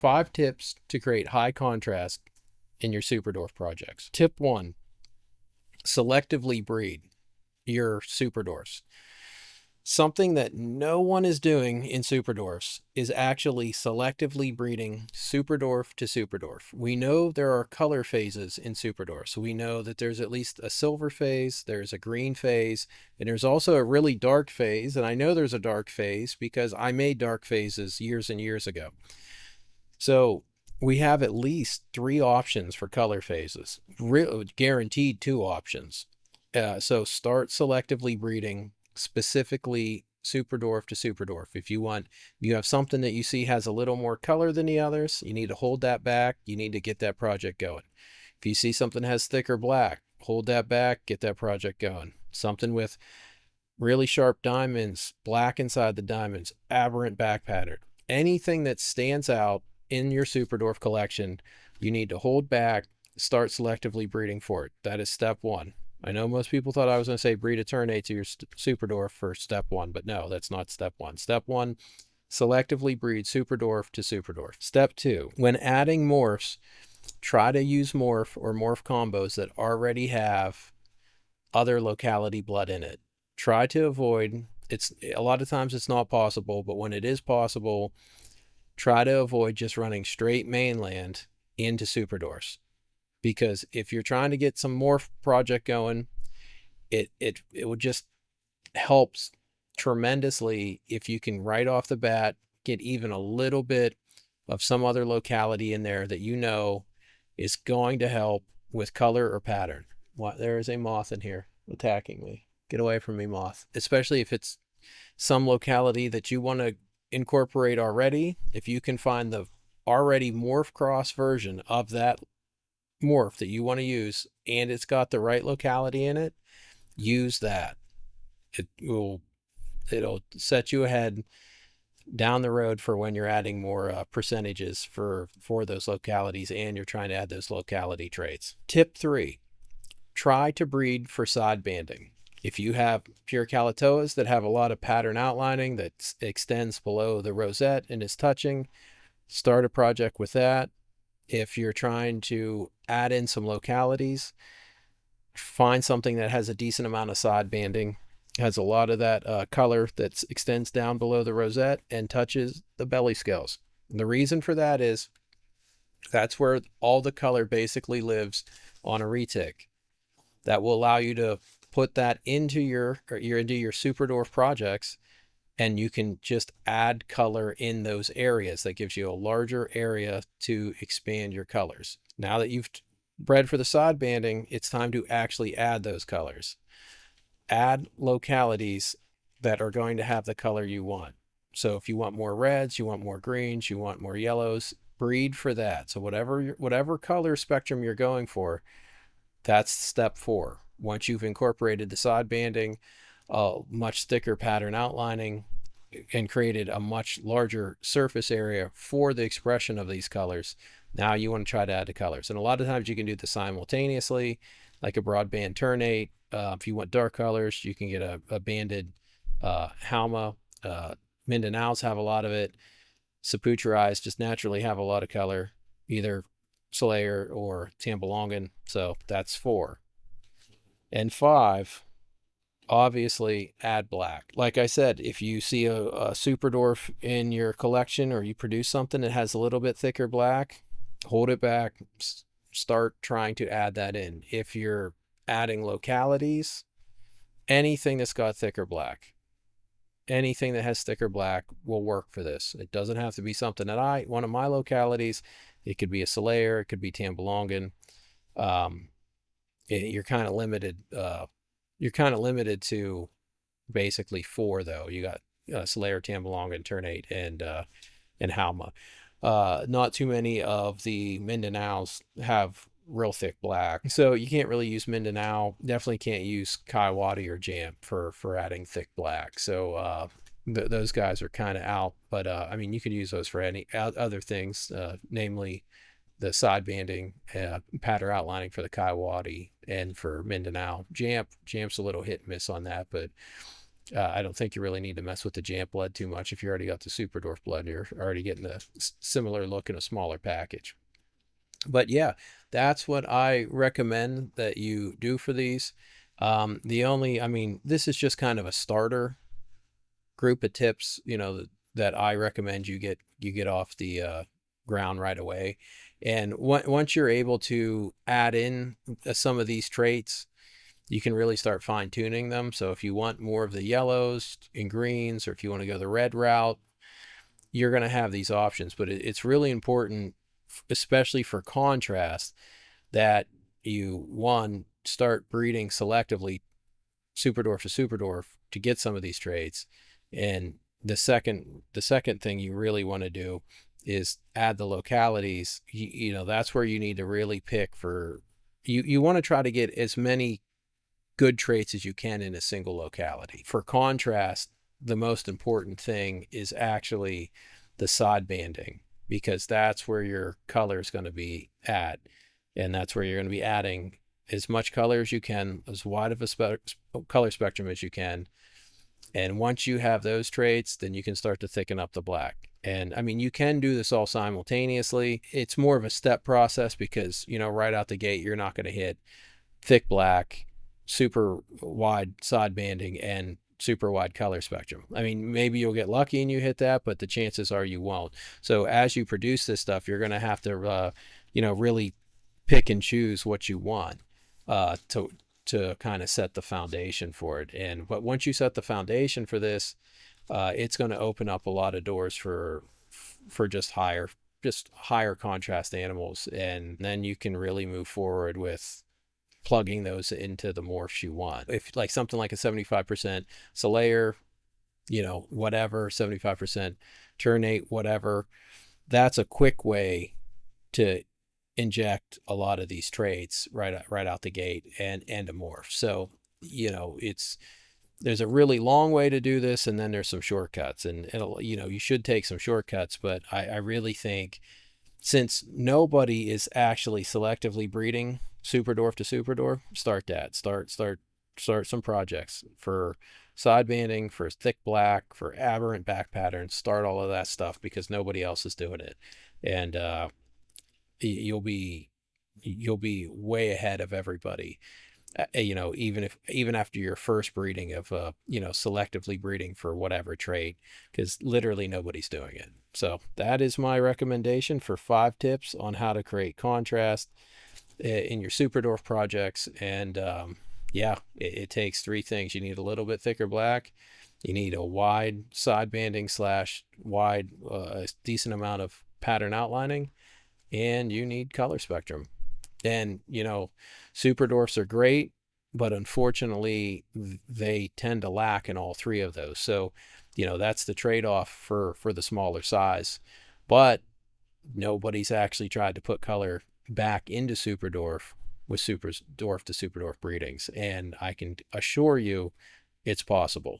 5 tips to create high contrast in your super dwarf projects. Tip 1, selectively breed your super dwarfs. Something that no one is doing in super dwarfs is actually selectively breeding super dwarf to super dwarf. We know there are color phases in super dwarfs. We know that there's at least a silver phase, there's a green phase, and there's also a really dark phase. And I know there's a dark phase because I made dark phases years and years ago. So we have at least 3 options for color phases, guaranteed 2 options. So start selectively breeding specifically super dwarf to super dwarf. If you have something that you see has a little more color than the others, you need to hold that back. You need to get that project going. If you see something has thicker black, hold that back, get that project going. Something with really sharp diamonds, black inside the diamonds, aberrant back pattern, anything that stands out in your super dwarf collection, you need to hold back, start selectively breeding for it. That is step 1. I know most people thought I was going to say breed a ternate to your super dwarf for step 1, but no, that's not step 1. Step 1, selectively breed super dwarf to super dwarf. Step 2, when adding morphs, try to use morph or morph combos that already have other locality blood in it. Try to avoid, it's a lot of times it's not possible, but when it is possible, try to avoid just running straight mainland into super dwarfs. Because if you're trying to get some morph project going, it would just helps tremendously if you can right off the bat get even a little bit of some other locality in there that you know is going to help with color or pattern. What, there is a moth in here attacking me. Get away from me, moth. Especially if it's some locality that you want to incorporate already. If you can find the already morph cross version of that morph that you want to use and it's got the right locality in it, use that. It'll set you ahead down the road for when you're adding more percentages for those localities and you're trying to add those locality traits. Tip 3, try to breed for side banding. If you have pure calatoas that have a lot of pattern outlining that extends below the rosette and is touching, start a project with that. If you're trying to add in some localities, find something that has a decent amount of side banding, has a lot of that color that extends down below the rosette and touches the belly scales. And the reason for that is that's where all the color basically lives on a retic. That will allow you to put that into your super dwarf projects, and you can just add color in those areas. That gives you a larger area to expand your colors. Now that you've bred for the side banding, it's time to actually add those colors. Add localities that are going to have the color you want. So if you want more reds, you want more greens, you want more yellows, breed for that. So whatever color spectrum you're going for, that's step 4. Once you've incorporated the side banding, much thicker pattern outlining, and created a much larger surface area for the expression of these colors, now you want to try to add the colors. And a lot of times you can do this simultaneously, like a broadband ternate. If you want dark colors, you can get a banded halma. Mindanaos have a lot of it. Saputurais just naturally have a lot of color, either Slayer or Tambalongan. So that's 4. And 5, obviously add black. Like I said, if you see a super dwarf in your collection or you produce something that has a little bit thicker black, hold it back, start trying to add that in. If you're adding localities, anything that's got thicker black, anything that has thicker black will work for this. It doesn't have to be something that one of my localities, it could be a Slayer, it could be Tambalongan. You're kind of limited. You're kind of limited to basically 4 though. You got Slayer, Tambalongan, ternate, and halma. Not too many of the Mindanaos have real thick black, so you can't really use Mindanao. Definitely can't use Kaiwadi or Jamp for adding thick black. So those guys are kind of out. But I mean, you could use those for any other things, namely the side banding, pattern outlining for the Kaiwadi and for Mindanao. Jamp's a little hit and miss on that, but I don't think you really need to mess with the Jamp blood too much. If you already got the Super Dwarf blood, you're already getting a similar look in a smaller package. But yeah, that's what I recommend that you do for these. I mean, this is just kind of a starter group of tips, that I recommend you get off the ground right away. And once you're able to add in some of these traits, you can really start fine tuning them. So if you want more of the yellows and greens, or if you want to go the red route, you're going to have these options. But it's really important, especially for contrast, that you, one, start breeding selectively Superdwarf to Superdwarf to get some of these traits. And the second thing you really want to do is add the localities. That's where you need to really pick for, you want to try to get as many good traits as you can in a single locality. For contrast, the most important thing is actually the side banding, because that's where your color is going to be at, and that's where you're going to be adding as much color as you can, as wide of a color spectrum as you can. And once you have those traits, then you can start to thicken up the black. And I mean, you can do this all simultaneously. It's more of a step process because, right out the gate, you're not going to hit thick black, super wide side banding, and super wide color spectrum. I mean, maybe you'll get lucky and you hit that, but the chances are you won't. So as you produce this stuff, you're going to have to, really pick and choose what you want to kind of set the foundation for it. But once you set the foundation for this, it's going to open up a lot of doors for just higher contrast animals, and then you can really move forward with plugging those into the morphs you want. If like something like a 75% Solaire, whatever, 75% Ternate, whatever, that's a quick way to inject a lot of these traits right out the gate and a morph. So, there's a really long way to do this, and then there's some shortcuts, and you should take some shortcuts, but I really think, since nobody is actually selectively breeding Superdwarf to Superdwarf, start some projects for side banding, for thick black, for aberrant back patterns. Start all of that stuff because nobody else is doing it, and you'll be way ahead of everybody. Even after your first breeding of selectively breeding for whatever trait, because literally nobody's doing it. So that is my recommendation for 5 tips on how to create contrast in your Superdwarf projects. And it takes 3 things. You need a little bit thicker black, you need a wide side banding / wide decent amount of pattern outlining, and you need color spectrum. And Superdwarfs are great, but unfortunately they tend to lack in all 3 of those. So that's the trade-off for the smaller size. But nobody's actually tried to put color back into Superdwarf with Superdwarf to Superdwarf breedings, and I can assure you it's possible.